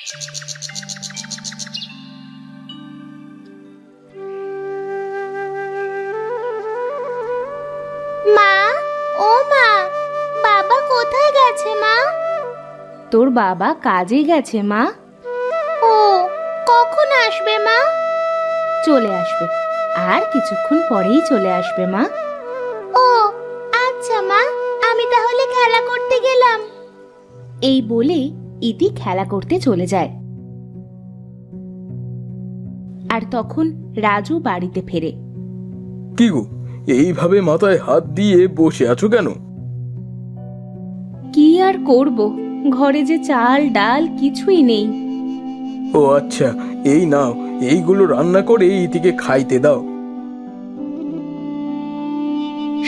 মা, ও মা, বাবা কোথায় গেছে মা? তোর বাবা কাজে গেছে মা। ও, কখন আসবে মা? চলে আসবে, আর কিছুক্ষণ পরেই চলে আসবে মা। ও আচ্ছা মা, আমি তাহলে খেলা করতে গেলাম। এই বলে ইতি খেলা করতে চলে যায়। আর তখন রাজু বাড়িতে ফেরে। কি গো, এইভাবে মাথায় হাত দিয়ে বসে আছো কেন? কি আর করব, ঘরে যে চাল ডাল কিছুই নেই। ও আচ্ছা, এই নাও, এইগুলো রান্না করে ইতিকে খাইতে দাও।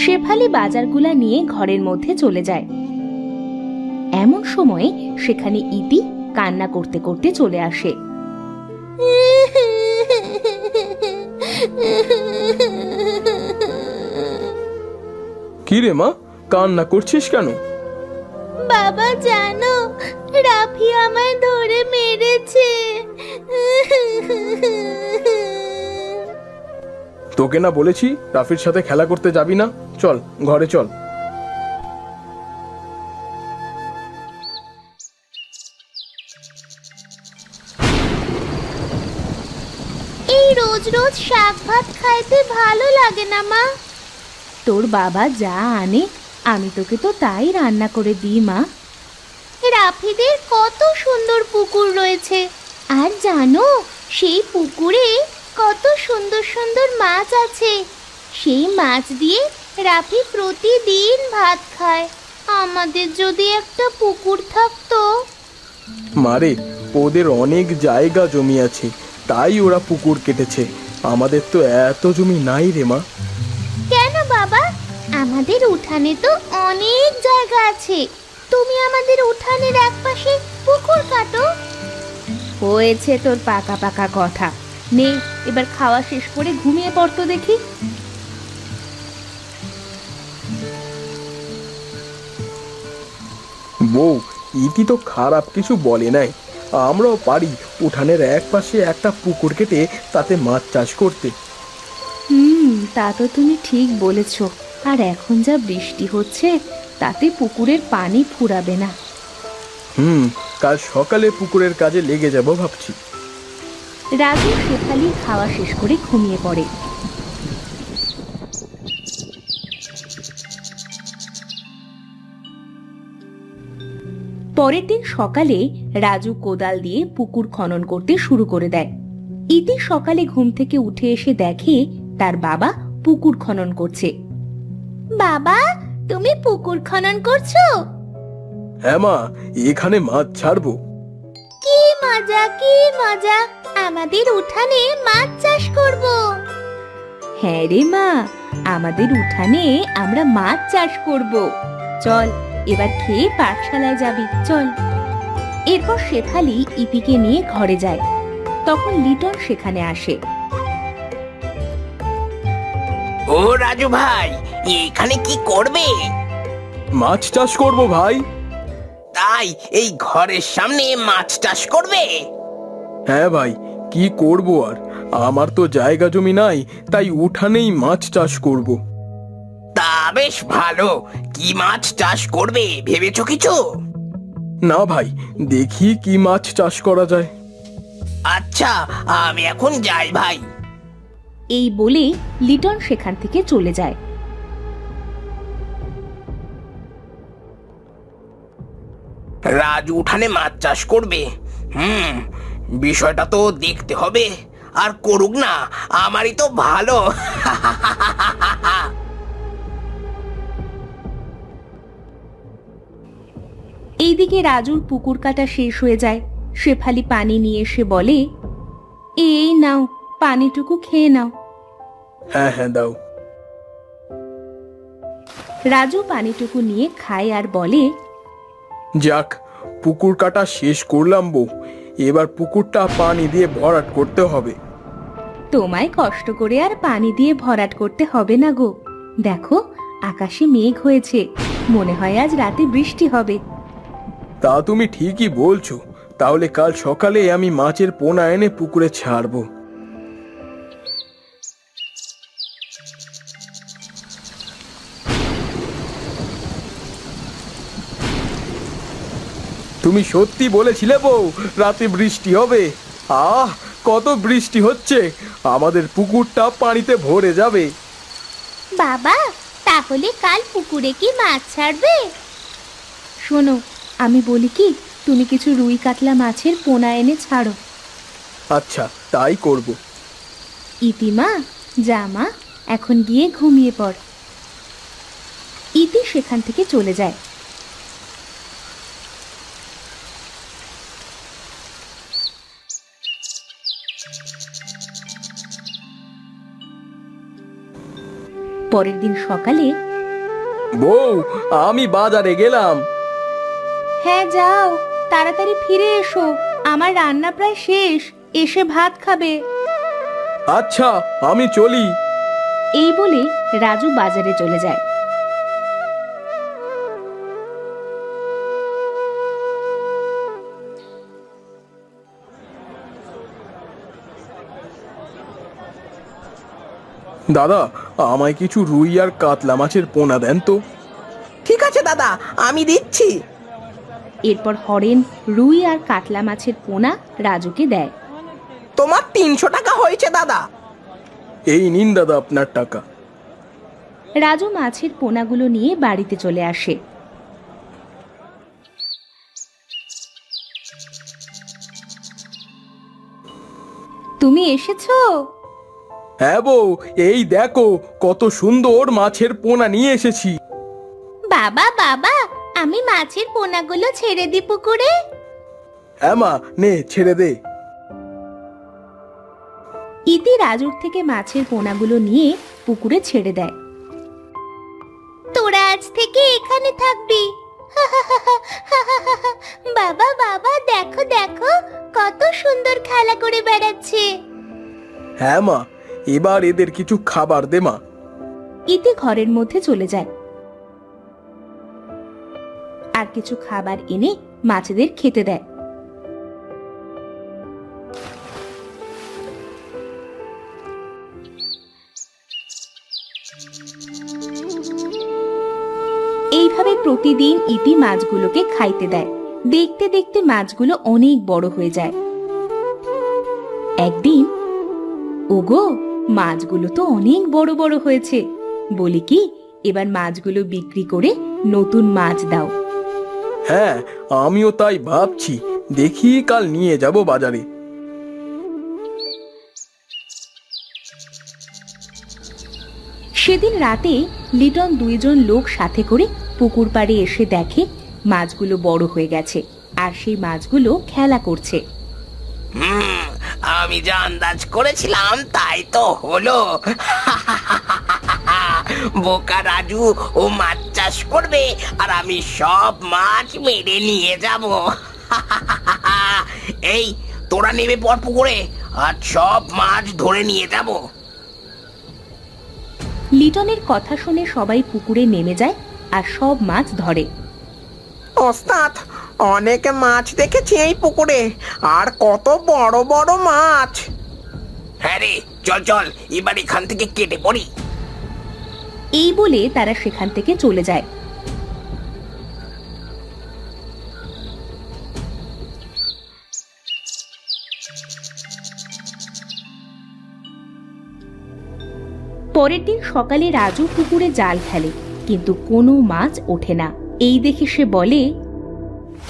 শেফালি বাজারগুলা নিয়ে ঘরের মধ্যে চলে যায়। এমন সময় সেখানে ইতি কান্না করতে করতে চলে আসে। কি রে মা, কান্না করছিস কেন? বাবা জানো, রাফি আমায় ধরে মেরেছে। তোকে না বলেছি রাফির সাথে খেলা করতে যাবি না? চল ঘরে চল। এই রোজ রোজ শাক ভাত খাইতে ভালো লাগে না মা। তোর বাবা যা আনে আমি তোকে তো তাই রান্না করে দিই মা। রাফিদের কত সুন্দর পুকুর রয়েছে, আর জানো সেই পুকুরে কত সুন্দর সুন্দর মাছ আছে। সেই মাছ দিয়ে রাফি প্রতিদিন ভাত খায়। আমাদের যদি একটা পুকুর থাকতো। মারে, ওদের অনেক জায়গা জমি আছে, তাই ওরা পুকুর কেটেছে। আমাদের তো এত জমি নাই রে মা। কেন বাবা, আমাদের উঠানে তো অনেক জায়গা আছে। তুমি আমাদের উঠানের একপাশে পুকুর কাটো। হয়েছে তোর পাকা পাকা কথা। নে, এবার খাওয়া শেষ করে ঘুমিয়ে পড়তো দেখি। বউ, ইতি তো খারাপ কিছু বলে নাই। আমরাও পারি উঠানের এক পাশে একটা পুকুর কেটে তাতে মাছ চাষ করতে। তা তো তুমি ঠিক বলেছ। আর এখন যা বৃষ্টি হচ্ছে তাতে পুকুরের পানি ফুরাবে না। কাল সকালে পুকুরের কাজে লেগে যাব ভাবছি। রাজু শেফালি খাওয়া শেষ করে ঘুমিয়ে পড়ে। পরের দিন সকালে রাজু কোদাল দিয়ে পুকুর খনন করতে শুরু করে দেয়। ইতি সকালে ঘুম থেকে উঠে এসে দেখে তার বাবা পুকুর খনন করছে। বাবা, তুমি পুকুর খনন করছো? হ্যাঁ মা, এখানে মাছ ছাড়বো। কি মজা, কি মজা! আমাদের উঠানে মাছ চাষ করব। হ্যাঁ রে মা, আমাদের উঠানে আমরা মাছ চাষ করব। চল, এবার খেয়ে পাঠশালায় যাবি, চল। এরপর শেফালি ইতিকে নিয়ে ঘরে যায়। তখন লিটন সেখানে আসে। ও রাজু ভাই, এখানে কি করবে? মাছ চাষ করবো ভাই। তাই এই ঘরের সামনে মাছ চাষ করবে? হ্যাঁ ভাই, কি করব আর, আমার তো জায়গা জমি নাই, তাই উঠানেই মাছ চাষ করব। তা বেশ ভালো। কি মাছ চাষ করবে ভেবেছো কিছু? না ভাই, দেখি কি মাছ চাষ করা যায়। আচ্ছা, আমি এখন যাই ভাই। এই বলে লিটন সেখান থেকে চলে যায়। রাজু উঠানে মাছ চাষ করবে। বিষয়টা তো দেখতে হবে। আর করুক না, আমারই তো ভালো। এইদিকে রাজুর পুকুর কাটা শেষ হয়ে যায়। শেফালি পানি নিয়ে এসে বলে, এই নাও, পানিটুকু খেয়ে নাও। হ্যাঁ হ্যাঁ, দাও। রাজু পানিটুকু নিয়ে খায় আর বলে, যাক, পুকুর কাটা শেষ করলাম বউ। এবার পুকুরটা পানি দিয়ে ভরাট করতে হবে। তোমায় কষ্ট করে আর পানি দিয়ে ভরাট করতে হবে না গো। দেখো, আকাশে মেঘ হয়েছে, মনে হয় আজ রাতে বৃষ্টি হবে। তা তুমি ঠিকই বলছো, তাহলে কাল সকালে আমি মাছের পোনা এনে পুকুরে ছাড়বো। তুমি সত্যি বলেছিলে বউ রাতে বৃষ্টি হবে। আহ, কত বৃষ্টি হচ্ছে, আমাদের পুকুরটা পানিতে ভরে যাবে। বাবা, তাহলে কাল পুকুরে কি মাছ ছাড়বে? শোনো, আমি বলি কি, তুমি কিছু রুই কাতলা মাছের পোনা এনে ছাড়ো। আচ্ছা, তাই করব। ইতিমা, যা মা, এখন গিয়ে ঘুমিয়ে পড়। ইতি সেখান থেকে চলে যায়। পরের দিন সকালে, বউ, আমি বাজারে গেলাম। হ্যাঁ যাও, তাড়াতাড়ি ফিরে এসো, আমার রান্না প্রায় শেষ, এসে ভাত খাবে। আচ্ছা, আমি চলি। এই বলে রাজু বাজারে চলে যায়। দাদা, আমায় কিছু রুই আর কাতলা মাছের পোনা দেন তো। ঠিক আছে দাদা, আমি দিচ্ছি। এরপর হরেন রুই আর কাতলা মাছের পোনা রাজুকে দেয়। তোমার 300 টাকা হয়েছে দাদা। এই নিন দাদা আপনার টাকা। রাজু মাছের পোনাগুলো নিয়ে বাড়িতে চলে আসে। তুমি এসেছো? হ্যাঁ বউ, এই দেখো কত সুন্দর মাছের পোনা নিয়ে এসেছি। বাবা বাবা, আমি মাছের পোনাগুলো ছেড়ে দিই পুকুরে। হ্যাঁ মা, নে ছেড়ে দে। ইতি রাজুর থেকে মাছের পোনাগুলো নিয়ে পুকুরে ছেড়ে দেয়। তোরা আজ থেকে এখানে থাকবি। বাবা বাবা, দেখো দেখো কত সুন্দর খেলা করে বেড়াচ্ছে। হ্যাঁ মা, এবার এদের কিছু খাবার দে মা। ইতি ঘরের মধ্যে চলে যায় আর কিছু খাবার এনে মাছেদের খেতে দেয়। এইভাবে প্রতিদিন ইতি মাছগুলোকে খাইতে দেয়। দেখতে দেখতে মাছগুলো অনেক বড় হয়ে যায়। একদিন, ওগো, মাছগুলো তো অনেক বড় বড় হয়েছে, বলি কি, এবার মাছগুলো বিক্রি করে নতুন মাছ দাও। হ্যাঁ, আমিও তাই ভাবছি, দেখি কাল নিয়ে যাব বাজারে। সেদিন রাতে লিটন দুইজন লোক সাথে করে পুকুর পাড়ে এসে দেখে মাছগুলো বড় হয়ে গেছে আর সেই মাছগুলো খেলা করছে। আমি যা আন্দাজ করেছিলাম তাই তো হলো। বোকা রাজু ও মাছ চাষ করবে আর আমি সব মাছ মেরে নিয়ে যাব। এই, তোরা নেমে পড় পুকুরে, আর সব মাছ ধরে নিয়ে যাব। লিটনের কথা শুনে সবাই পুকুরে নেমে যায় আর সব মাছ ধরে। ওস্তাদ, অনেক মাছ দেখেছি এই পুকুরে, আর কত বড় বড় মাছ। হ্যাঁ রে, চল চল, এবার এখান থেকে কেটে পড়ি। এই বলে তারা সেখান থেকে চলে যায়। পরের দিন সকালে রাজু পুকুরে জাল ফেলে, কিন্তু কোনো মাছ ওঠে না। এই দেখে সে বলে,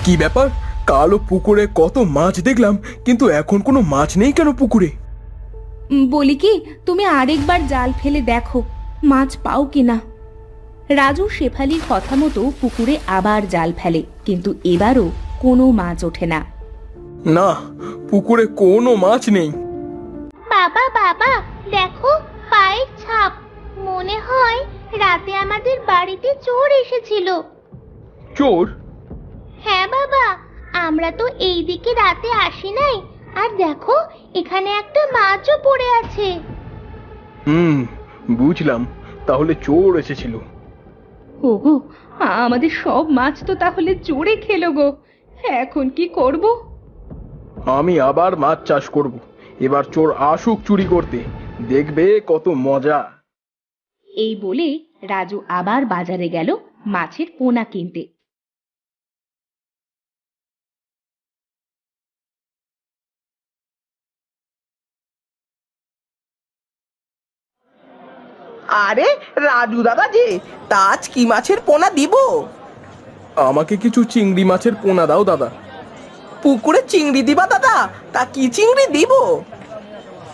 কি ব্যাপার, কালো পুকুরে কত মাছ দেখলাম, কিন্তু এখন কোনো মাছ নেই কেন পুকুরে? বলি কি, তুমি আরেকবার জাল ফেলে দেখো, মাছ পাও কিনা। রাজু শেফালির কথা মতো পুকুরে আবার জাল ফেলে, কিন্তু এবারও কোনো মাছ ওঠে না। না, পুকুরে কোনো মাছ নেই। বাবা বাবা, দেখো পায়ের ছাপ, মনে হয় রাতে আমাদের বাড়িতে চোর এসেছিল। চোর? হ্যাঁ বাবা, আমরা তো এই দিকে রাতে আসি নাই, আর দেখো এখানে একটা মাছও পড়ে আছে। বুঝলাম, তাহলে চোর এসেছিল। ওগো, আমাদের সব মাছ তো তাহলে চোরে খেলো গো, এখন কি করব? আমি আবার মাছ চাষ করব। এবার চোর আসুক চুরি করতে, দেখবে কত মজা। এই বলে রাজু আবার বাজারে গেল মাছের পোনা কিনতে। আরে রাজু দাদা যে, তা আজ কি মাছের পোনা দিব? আমাকে কিছু চিংড়ি মাছের পোনা দাও দাদা। পুকুরে চিংড়ি দিবা দাদা? তা কি চিংড়ি দিব?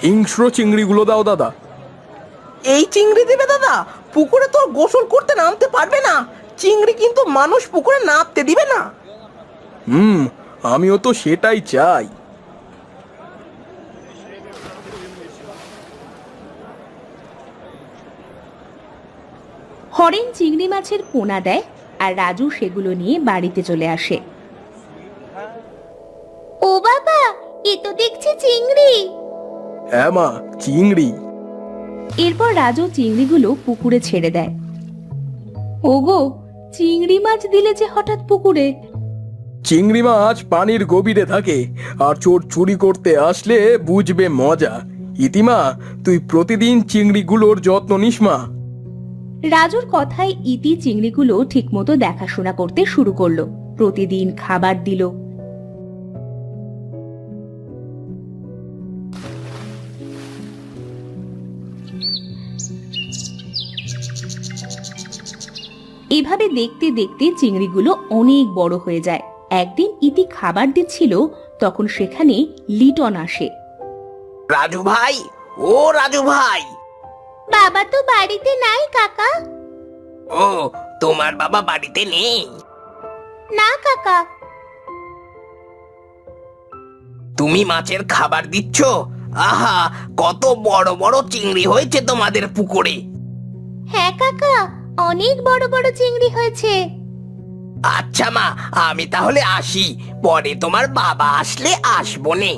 হিংস্র চিংড়িগুলো দাও দাদা। এই চিংড়ি দিবে দাদা? পুকুরে তো গোসল করতে নামতে পারবে না, চিংড়ি কিন্তু মানুষ পুকুরে নামতে দিবে না। আমিও তো সেটাই চাই। হরেন চিংড়ি মাছের পোনা দেয় আর রাজু সেগুলো নিয়ে বাড়িতে চলে আসে। ও বাবা, এ তো দেখছি চিংড়ি। হ্যাঁ মা, চিংড়ি। এরপর রাজু চিংড়িগুলো পুকুরে ছেড়ে দেয়। ওগো, চিংড়ি মাছ দিলে যে হঠাৎ পুকুরে? চিংড়ি মাছ পানির গভীরে থাকে, আর চোর চুরি করতে আসলে বুঝবে মজা। ইতিমা, তুই প্রতিদিন চিংড়িগুলোর যত্ন নিস মা। রাজুর কথায় ইতি চিংড়িগুলো ঠিকমতো দেখাশোনা করতে শুরু করলো। প্রতিদিন খাবার দিল। এভাবে দেখতে দেখতে চিংড়িগুলো অনেক বড় হয়ে যায়। একদিন ইতি খাবার দিচ্ছিল, তখন সেখানে লিটন আসে। রাজু ভাই, ও রাজু ভাই। বাবা তো বাড়িতে নাই কাকা। ও, তোমার বাবা বাড়িতে নেই? না কাকা। তুমি মাছের খাবার দিচ্ছ? আহা, কত বড় বড় চিংড়ি হয়েছে তোমাদের পুকুরে। হ্যাঁ কাকা, অনেক বড় বড় চিংড়ি হয়েছে। আচ্ছা মা, আমি তাহলে আসি, পরে তোমার বাবা আসলে আসবো নে।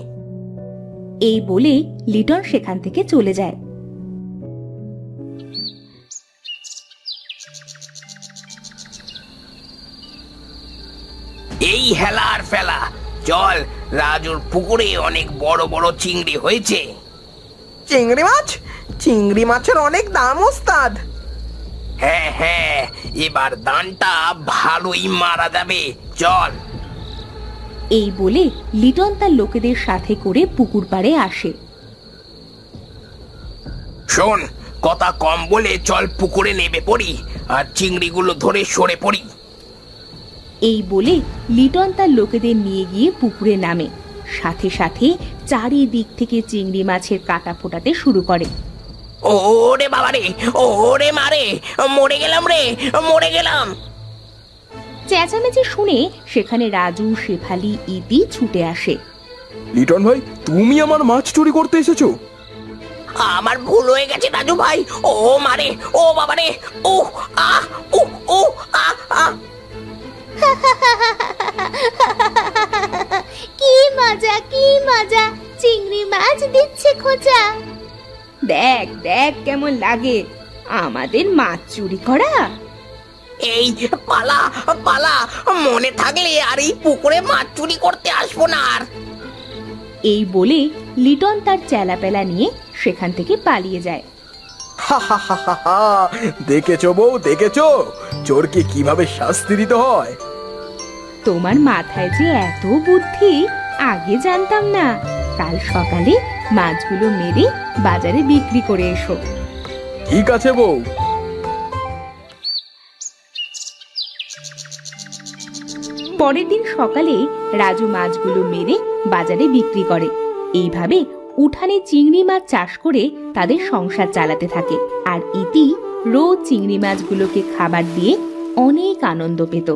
এই বলে লিটন সেখান থেকে চলে যায়। এই হেলা আর ফেলা, চল, রাজুর পুকুরে অনেক বড় বড় চিংড়ি হয়েছে। চিংড়ি মাছ? চিংড়ি মাছের অনেক দাম ওস্তাদ। হ্যাঁ হ্যাঁ, এবার দানটা ভালোই মারা যাবে, চল। এই বলে লিটন তার লোকেদের সাথে করে পুকুর পাড়ে আসে। শোন, কথা কম বলে চল পুকুরে নেমে পড়ি আর চিংড়িগুলো ধরে সরে পড়ি। এই বলে লিটন তার লোকেদের নিয়ে গিয়ে পুকুরে নামে। সাথে সাথে চারিদিক থেকে চিংড়ি মাছের কাঁটা ফোটাতে শুরু করে। ওরে বাবা রে, ওরে মারে, মরে গেলাম রে, মরে গেলাম। চেঁচামেচি শুনে সেখানে রাজু, শেফালি, ইতি ছুটে আসে। লিটন ভাই, তুমি আমার মাছ চুরি করতে এসেছো? আমার ভুল হয়ে গেছে রাজু ভাই, ও মারে, ও বাবা রে, ও আহ, ও ও আহ আহ। কি মজা, কি মজা, চিংড়ি মাছ দিচ্ছে খোঁজা। দেখ দেখ কেমন লাগে আমাদের মাছ চুরি করা। এই পালা পালা, মনে থাকলে আর এই পুকুরে মাছ চুরি করতে আসবো না আর। এই বলে লিটন তার চেলাপেলা নিয়ে সেখান থেকে পালিয়ে যায়। দেখেছো বউ, দেখেছো চোরকে কিভাবে শাস্তি দিতে হয়। তোমার মাথায় যে এত বুদ্ধি, আগে জানতাম না। কাল সকালে মাছগুলো মেরে বাজারে বিক্রি করে এসো। ঠিক আছে বউ। পরের দিন সকালে রাজু মাছগুলো মেরে বাজারে বিক্রি করে। এইভাবে উঠানে চিংড়ি মাছ চাষ করে তাদের সংসার চালাতে থাকে। আর ইতি রোজ চিংড়ি মাছগুলোকে খাবার দিয়ে অনেক আনন্দ পেত।